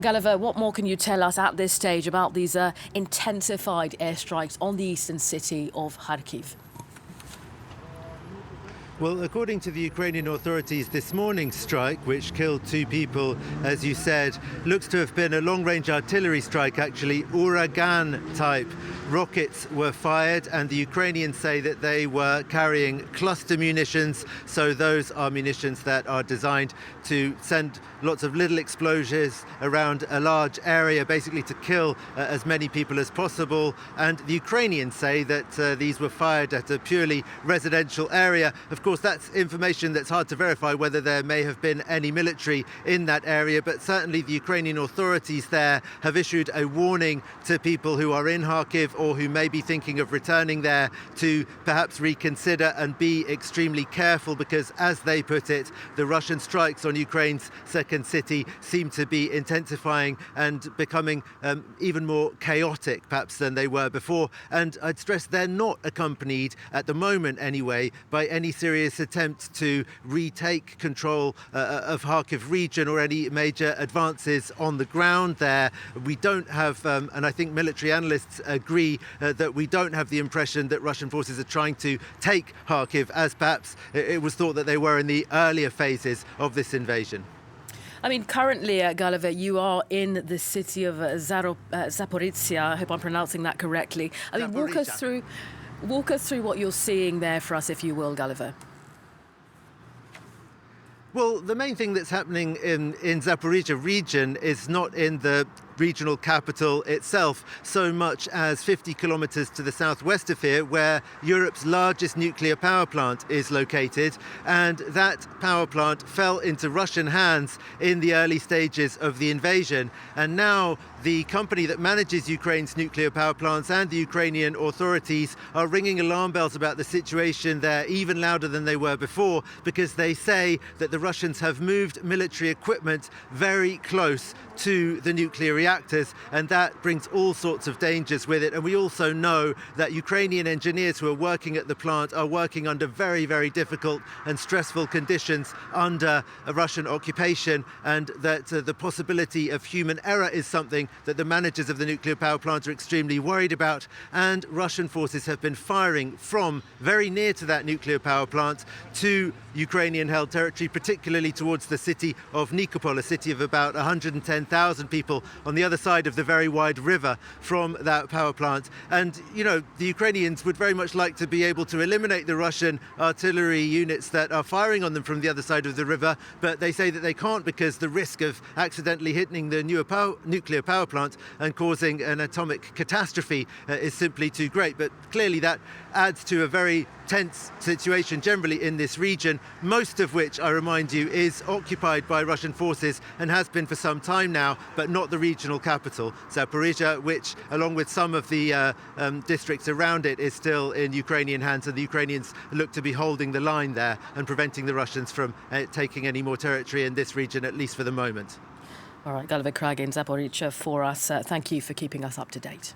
Gulliver, what more can you tell us at this stage about these intensified airstrikes on the eastern city of Kharkiv? Well, according to the Ukrainian authorities, this morning's strike, which killed 2 people, as you said, looks to have been a long-range artillery strike, actually. Uragan-type rockets were fired, and the Ukrainians say that they were carrying cluster munitions. So those are munitions that are designed to send lots of little explosions around a large area, basically to kill as many people as possible. And the Ukrainians say that these were fired at a purely residential area. Of course, that's information that's hard to verify, whether there may have been any military in that area, but certainly the Ukrainian authorities there have issued a warning to people who are in Kharkiv or who may be thinking of returning there to perhaps reconsider and be extremely careful, because, as they put it, the Russian strikes on Ukraine's second city seem to be intensifying and becoming even more chaotic, perhaps, than they were before. And I'd stress they're not accompanied, at the moment anyway, by any serious attempt to retake control of Kharkiv region or any major advances on the ground there. We don't have, and I think military analysts agree, that we don't have the impression that Russian forces are trying to take Kharkiv, as perhaps it was thought that they were in the earlier phases of this invasion. I mean, currently, Gulliver, you are in the city of Zaporizhia. I hope I'm pronouncing that correctly. I mean, walk us through what you're seeing there for us, if you will, Gulliver. Well, the main thing that's happening in Zaporizhia region is not in the regional capital itself so much as 50 kilometers to the southwest of here, where Europe's largest nuclear power plant is located. And that power plant fell into Russian hands in the early stages of the invasion. And now the company that manages Ukraine's nuclear power plants and the Ukrainian authorities are ringing alarm bells about the situation there, even louder than they were before, because they say that the Russians have moved military equipment very close to the nuclear reactors, and that brings all sorts of dangers with it. And we also know that Ukrainian engineers who are working at the plant are working under very, very difficult and stressful conditions under a Russian occupation, and that the possibility of human error is something that the managers of the nuclear power plant are extremely worried about. And Russian forces have been firing from very near to that nuclear power plant to Ukrainian-held territory, particularly towards the city of Nikopol, a city of about 110,000 people on the other side of the very wide river from that power plant. And, you know, the Ukrainians would very much like to be able to eliminate the Russian artillery units that are firing on them from the other side of the river, but they say that they can't, because the risk of accidentally hitting the nuclear power plant and causing an atomic catastrophe is simply too great. But clearly that adds to a very tense situation generally in this region, most of which, I remind you, is occupied by Russian forces and has been for some time now, but not the regional capital, Zaporizhia, which, along with some of the districts around it, is still in Ukrainian hands, and the Ukrainians look to be holding the line there and preventing the Russians from taking any more territory in this region, at least for the moment. All right, Gulliver Cragg in Zaporizhia for us. Thank you for keeping us up to date.